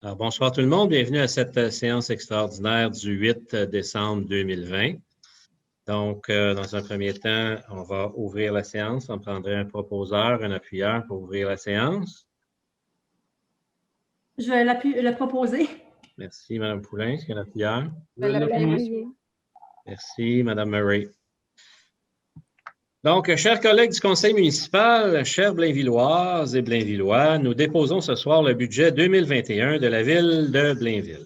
Alors, bonsoir tout le monde, bienvenue à cette séance extraordinaire du 8 décembre 2020. Donc, dans un premier temps, on va ouvrir la séance. On prendrait un proposeur, un appuyeur pour ouvrir la séance. Je vais le proposer. Merci, Mme Poulin. Est-ce qu'il y a un appuyeur? Je vais l'appuyer. Merci, Mme Murray. Donc, chers collègues du Conseil municipal, chers Blainvilloises et Blainvillois, nous déposons ce soir le budget 2021 de la ville de Blainville.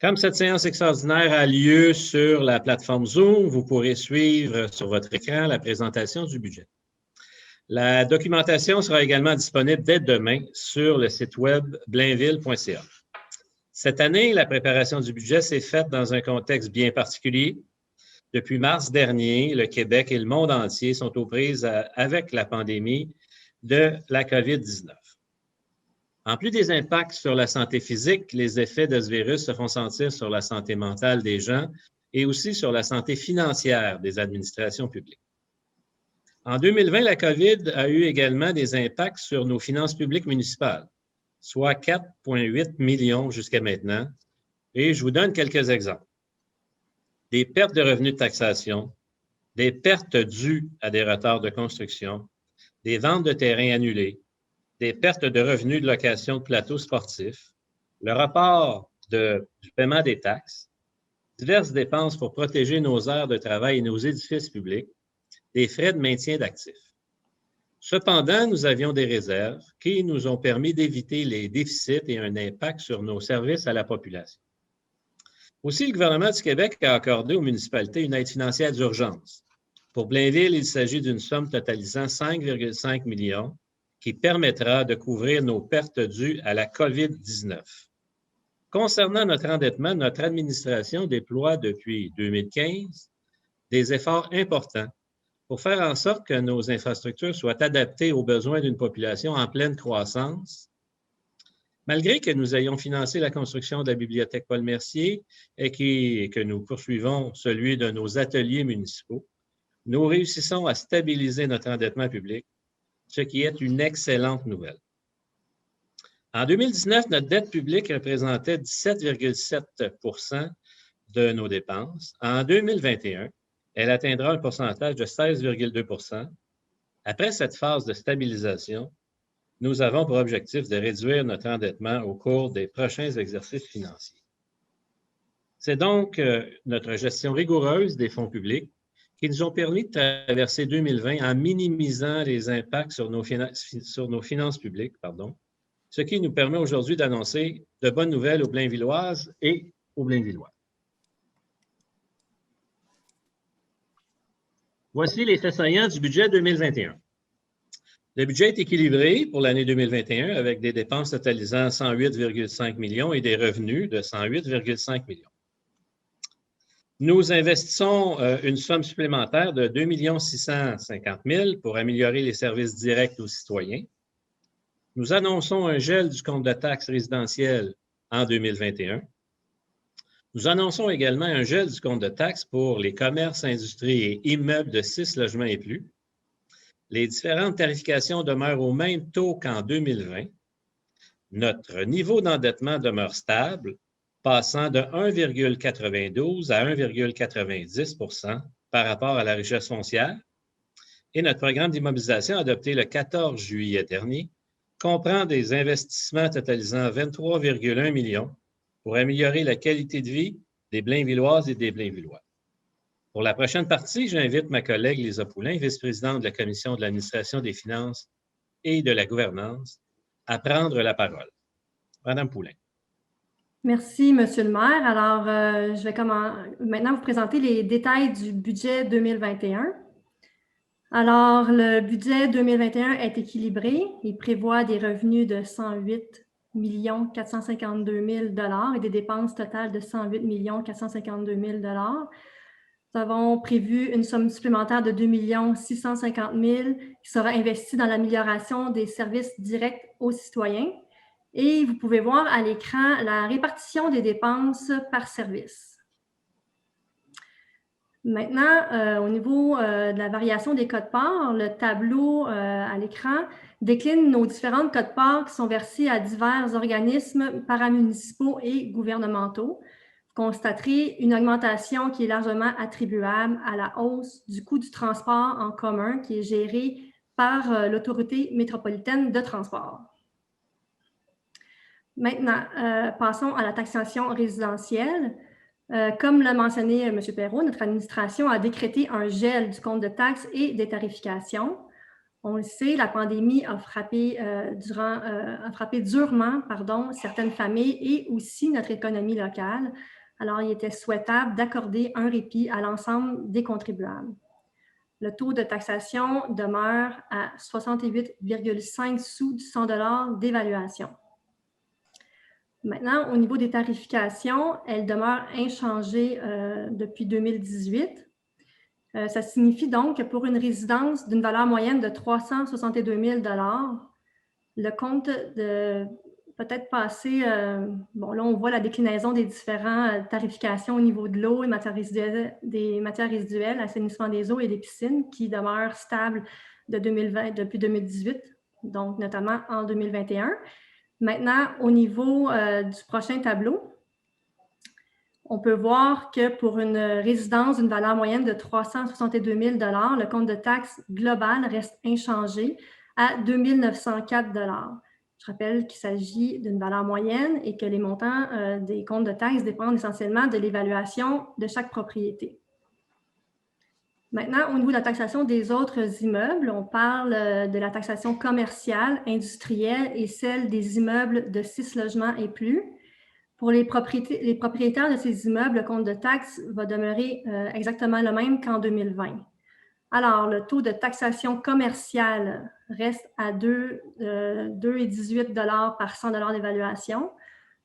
Comme cette séance extraordinaire a lieu sur la plateforme Zoom, vous pourrez suivre sur votre écran la présentation du budget. La documentation sera également disponible dès demain sur le site web blainville.ca. Cette année, la préparation du budget s'est faite dans un contexte bien particulier. Depuis mars dernier, le Québec et le monde entier sont aux prises avec la pandémie de la COVID-19. En plus des impacts sur la santé physique, les effets de ce virus se font sentir sur la santé mentale des gens et aussi sur la santé financière des administrations publiques. En 2020, la COVID a eu également des impacts sur nos finances publiques municipales, soit 4,8 millions jusqu'à maintenant, et je vous donne quelques exemples. Des pertes de revenus de taxation, des pertes dues à des retards de construction, des ventes de terrains annulées, des pertes de revenus de location de plateaux sportifs, le report du paiement des taxes, diverses dépenses pour protéger nos aires de travail et nos édifices publics, des frais de maintien d'actifs. Cependant, nous avions des réserves qui nous ont permis d'éviter les déficits et un impact sur nos services à la population. Aussi, le gouvernement du Québec a accordé aux municipalités une aide financière d'urgence. Pour Blainville, il s'agit d'une somme totalisant 5,5 millions qui permettra de couvrir nos pertes dues à la COVID-19. Concernant notre endettement, notre administration déploie depuis 2015 des efforts importants pour faire en sorte que nos infrastructures soient adaptées aux besoins d'une population en pleine croissance. Malgré que nous ayons financé la construction de la bibliothèque Paul Mercier et que nous poursuivons celui de nos ateliers municipaux, nous réussissons à stabiliser notre endettement public, ce qui est une excellente nouvelle. En 2019, notre dette publique représentait 17,7 % de nos dépenses. En 2021, elle atteindra un pourcentage de 16,2 %. Après cette phase de stabilisation, nous avons pour objectif de réduire notre endettement au cours des prochains exercices financiers. C'est donc notre gestion rigoureuse des fonds publics qui nous ont permis de traverser 2020 en minimisant les impacts sur nos finances publiques, ce qui nous permet aujourd'hui d'annoncer de bonnes nouvelles aux Blainvilloises et aux Blainvillois. Voici les faits saillants du budget 2021. Le budget est équilibré pour l'année 2021 avec des dépenses totalisant 108,5 millions et des revenus de 108,5 millions. Nous investissons une somme supplémentaire de 2 650 000 pour améliorer les services directs aux citoyens. Nous annonçons un gel du compte de taxes résidentielles en 2021. Nous annonçons également un gel du compte de taxes pour les commerces, industries et immeubles de 6 logements et plus. Les différentes tarifications demeurent au même taux qu'en 2020. Notre niveau d'endettement demeure stable, passant de 1,92 à 1,90 % par rapport à la richesse foncière. Et notre programme d'immobilisation adopté le 14 juillet dernier comprend des investissements totalisant 23,1 millions pour améliorer la qualité de vie des Blainvilloises et des Blainvillois. Pour la prochaine partie, j'invite ma collègue Lisa Poulin, vice-présidente de la Commission de l'administration des finances et de la gouvernance, à prendre la parole. Madame Poulin. Merci, Monsieur le maire. Alors, je vais maintenant vous présenter les détails du budget 2021. Alors, le budget 2021 est équilibré. Il prévoit des revenus de 108 452 000 $ et des dépenses totales de 108 452 000 $. Nous avons prévu une somme supplémentaire de 2 650 000 qui sera investie dans l'amélioration des services directs aux citoyens. Et vous pouvez voir à l'écran la répartition des dépenses par service. Maintenant, au niveau de la variation des codes-parts, le tableau à l'écran décline nos différentes codes-parts qui sont versées à divers organismes paramunicipaux et gouvernementaux. Vous constaterez une augmentation qui est largement attribuable à la hausse du coût du transport en commun qui est géré par l'Autorité métropolitaine de transport. Maintenant, passons à la taxation résidentielle. Comme l'a mentionné M. Perrault, notre administration a décrété un gel du compte de taxes et des tarifications. On le sait, la pandémie a frappé durement certaines familles et aussi notre économie locale. Alors, il était souhaitable d'accorder un répit à l'ensemble des contribuables. Le taux de taxation demeure à 68,5 sous du 100 $ d'évaluation. Maintenant, au niveau des tarifications, elles demeurent inchangées depuis 2018. Ça signifie donc que pour une résidence d'une valeur moyenne de 362 000 $, le compte de peut-être passer, bon là on voit la déclinaison des différentes tarifications au niveau de l'eau et des matières résiduelles, assainissement des eaux et des piscines qui demeurent stables depuis 2018, donc notamment en 2021. Maintenant, au niveau du prochain tableau, on peut voir que pour une résidence d'une valeur moyenne de 362 000 $, le compte de taxes global reste inchangé à 2 904 $. Je rappelle qu'il s'agit d'une valeur moyenne et que les montants des comptes de taxes dépendent essentiellement de l'évaluation de chaque propriété. Maintenant, au niveau de la taxation des autres immeubles, on parle de la taxation commerciale, industrielle et celle des immeubles de 6 logements et plus. Pour les propriétaires de ces immeubles, le compte de taxes va demeurer exactement le même qu'en 2020. Alors, le taux de taxation commerciale reste à 2,18 $ par 100 $ d'évaluation.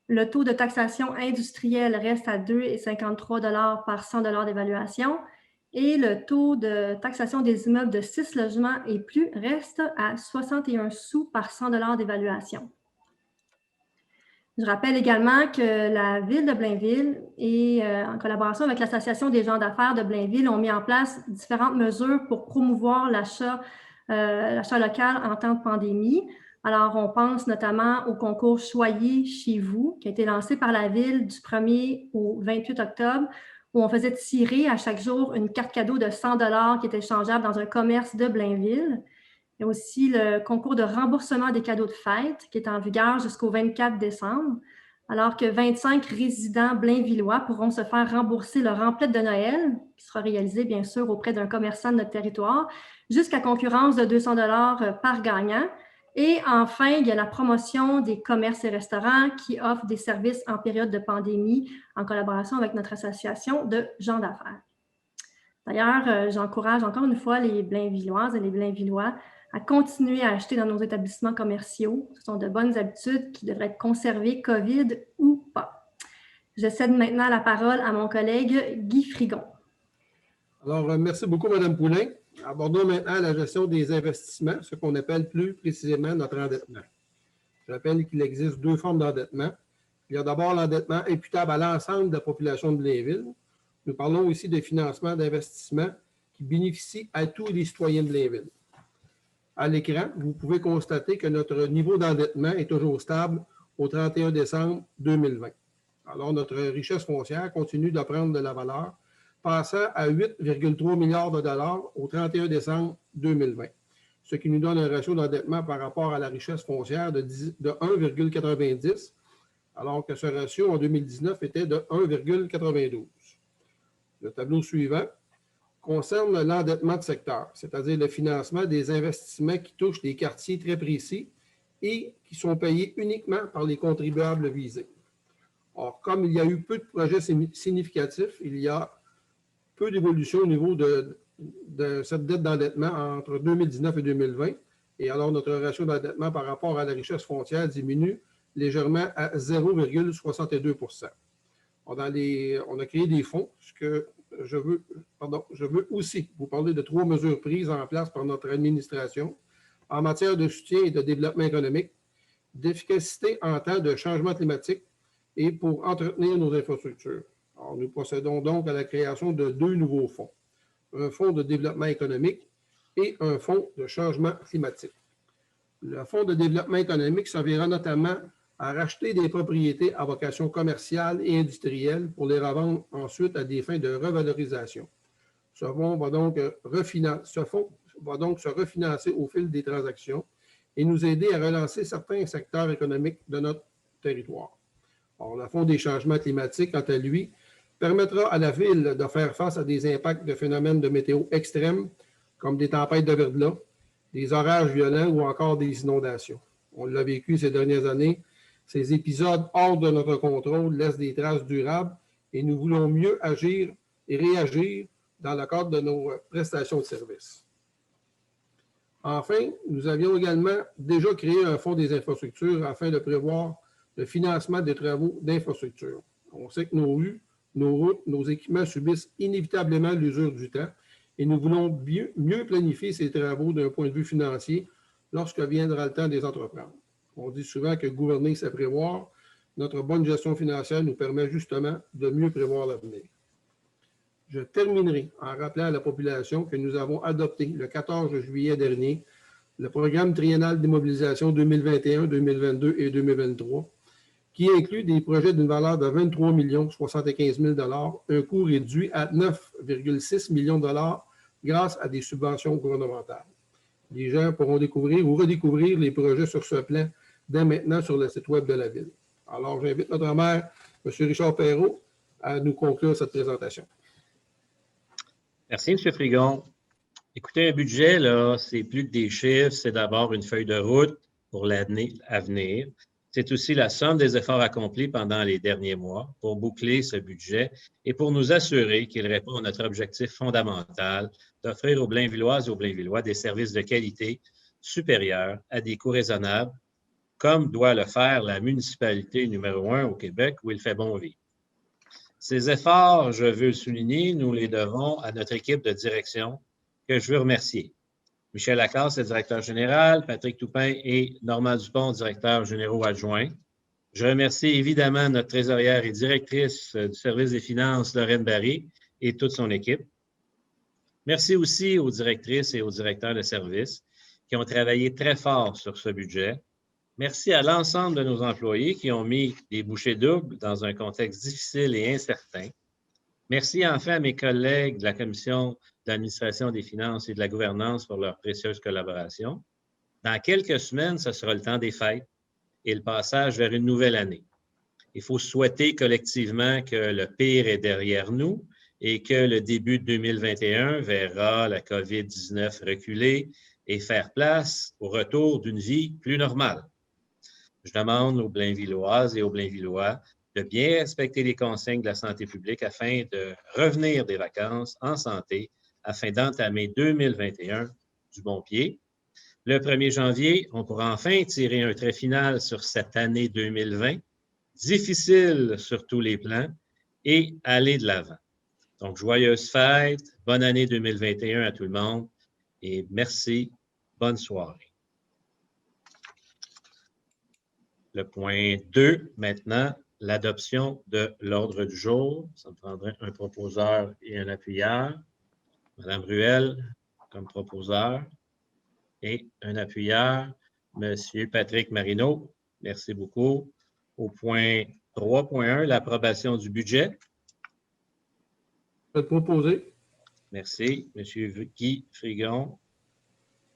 Le taux de taxation industrielle reste à 2,53 $ par 100 $ d'évaluation. Et le taux de taxation des immeubles de 6 logements et plus reste à 61 sous par 100 $ d'évaluation. Je rappelle également que la Ville de Blainville et en collaboration avec l'Association des gens d'affaires de Blainville ont mis en place différentes mesures pour promouvoir l'achat local en temps de pandémie. Alors, on pense notamment au concours Choyez chez vous, qui a été lancé par la Ville du 1er au 28 octobre, où on faisait tirer à chaque jour une carte cadeau de 100 $ qui était échangeable dans un commerce de Blainville. Il y a aussi le concours de remboursement des cadeaux de fête qui est en vigueur jusqu'au 24 décembre, alors que 25 résidents blainvillois pourront se faire rembourser leur emplette de Noël, qui sera réalisé bien sûr auprès d'un commerçant de notre territoire, jusqu'à concurrence de 200 $ par gagnant. Et enfin, il y a la promotion des commerces et restaurants qui offrent des services en période de pandémie en collaboration avec notre association de gens d'affaires. D'ailleurs, j'encourage encore une fois les Blainvilloises et les Blainvillois à continuer à acheter dans nos établissements commerciaux. Ce sont de bonnes habitudes qui devraient être conservées, COVID ou pas. Je cède maintenant la parole à mon collègue Guy Frigon. Alors, merci beaucoup, Mme Poulin. Abordons maintenant la gestion des investissements, ce qu'on appelle plus précisément notre endettement. Je rappelle qu'il existe deux formes d'endettement. Il y a d'abord l'endettement imputable à l'ensemble de la population de Blainville. Nous parlons aussi de financement d'investissement qui bénéficie à tous les citoyens de Blainville. À l'écran, vous pouvez constater que notre niveau d'endettement est toujours stable au 31 décembre 2020. Alors, notre richesse foncière continue de prendre de la valeur, passant à 8,3 milliards de dollars au 31 décembre 2020, ce qui nous donne un ratio d'endettement par rapport à la richesse foncière de 1,90, alors que ce ratio en 2019 était de 1,92. Le tableau suivant concerne l'endettement de secteur, c'est-à-dire le financement des investissements qui touchent des quartiers très précis et qui sont payés uniquement par les contribuables visés. Or, comme il y a eu peu de projets significatifs, il y a peu d'évolution au niveau de cette dette d'endettement entre 2019 et 2020. Et alors, notre ratio d'endettement par rapport à la richesse foncière diminue légèrement à 0,62 %. On a créé des fonds, je veux aussi vous parler de 3 mesures prises en place par notre administration en matière de soutien et de développement économique, d'efficacité en temps de changement climatique et pour entretenir nos infrastructures. Alors, nous procédons donc à la création de 2 nouveaux fonds, un fonds de développement économique et un fonds de changement climatique. Le fonds de développement économique servira notamment à racheter des propriétés à vocation commerciale et industrielle pour les revendre ensuite à des fins de revalorisation. Ce fonds va donc se refinancer au fil des transactions et nous aider à relancer certains secteurs économiques de notre territoire. Alors, le Fonds des changements climatiques, quant à lui, permettra à la Ville de faire face à des impacts de phénomènes de météo extrêmes, comme des tempêtes de verglas, des orages violents ou encore des inondations. On l'a vécu ces dernières années. Ces épisodes hors de notre contrôle laissent des traces durables et nous voulons mieux agir et réagir dans le cadre de nos prestations de services. Enfin, nous avions également déjà créé un fonds des infrastructures afin de prévoir le financement des travaux d'infrastructure. On sait que nos rues, nos routes, nos équipements subissent inévitablement l'usure du temps et nous voulons mieux planifier ces travaux d'un point de vue financier lorsque viendra le temps de les entreprendre. On dit souvent que gouverner, c'est prévoir. Notre bonne gestion financière nous permet justement de mieux prévoir l'avenir. Je terminerai en rappelant à la population que nous avons adopté le 14 juillet dernier le programme triennal d'immobilisation 2021, 2022 et 2023 qui inclut des projets d'une valeur de 23 075 000 un coût réduit à 9,6 millions de dollars grâce à des subventions gouvernementales. Les gens pourront découvrir ou redécouvrir les projets sur ce plan dès maintenant sur le site web de la Ville. Alors, j'invite notre maire, M. Richard Perrault, à nous conclure cette présentation. Merci, M. Frigon. Écoutez, un budget, là, c'est plus que des chiffres, c'est d'abord une feuille de route pour l'année à venir. C'est aussi la somme des efforts accomplis pendant les derniers mois pour boucler ce budget et pour nous assurer qu'il répond à notre objectif fondamental d'offrir aux Blainvilloises et aux Blainvillois des services de qualité supérieurs à des coûts raisonnables, comme doit le faire la municipalité numéro 1 au Québec où il fait bon vivre. Ces efforts, je veux le souligner, nous les devons à notre équipe de direction que je veux remercier. Michel Lacasse, le directeur général, Patrick Toupin et Normand Dupont, directeur généraux adjoints. Je remercie évidemment notre trésorière et directrice du service des finances, Lorraine Barry, et toute son équipe. Merci aussi aux directrices et aux directeurs de service qui ont travaillé très fort sur ce budget. Merci à l'ensemble de nos employés qui ont mis des bouchées doubles dans un contexte difficile et incertain. Merci enfin à mes collègues de la Commission de l'administration des finances et de la gouvernance pour leur précieuse collaboration. Dans quelques semaines, ce sera le temps des fêtes et le passage vers une nouvelle année. Il faut souhaiter collectivement que le pire est derrière nous et que le début de 2021 verra la COVID-19 reculer et faire place au retour d'une vie plus normale. Je demande aux Blainvilloises et aux Blainvillois de bien respecter les consignes de la santé publique afin de revenir des vacances en santé, afin d'entamer 2021 du bon pied. Le 1er janvier, on pourra enfin tirer un trait final sur cette année 2020, difficile sur tous les plans, et aller de l'avant. Donc, joyeuses fêtes, bonne année 2021 à tout le monde, et merci, bonne soirée. Le point 2, maintenant, l'adoption de l'ordre du jour. Ça me prendrait un proposeur et un appuyeur. Madame Ruel comme proposeur et un appuyeur, Monsieur Patrick Marino. Merci beaucoup. Au point 3.1, l'approbation du budget. Je vais te proposer. Merci. Monsieur Guy Frigon.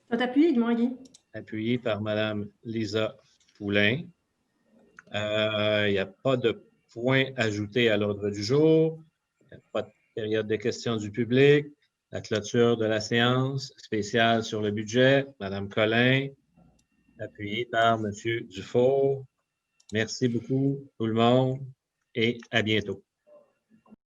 Tu vas t'appuyer, Guy. Appuyé par Madame Lisa Poulain. Il n'y a pas de point ajouté à l'ordre du jour. Il n'y a pas de période de questions du public. La clôture de la séance spéciale sur le budget, Mme Collin, appuyée par M. Dufault. Merci beaucoup, tout le monde, et à bientôt.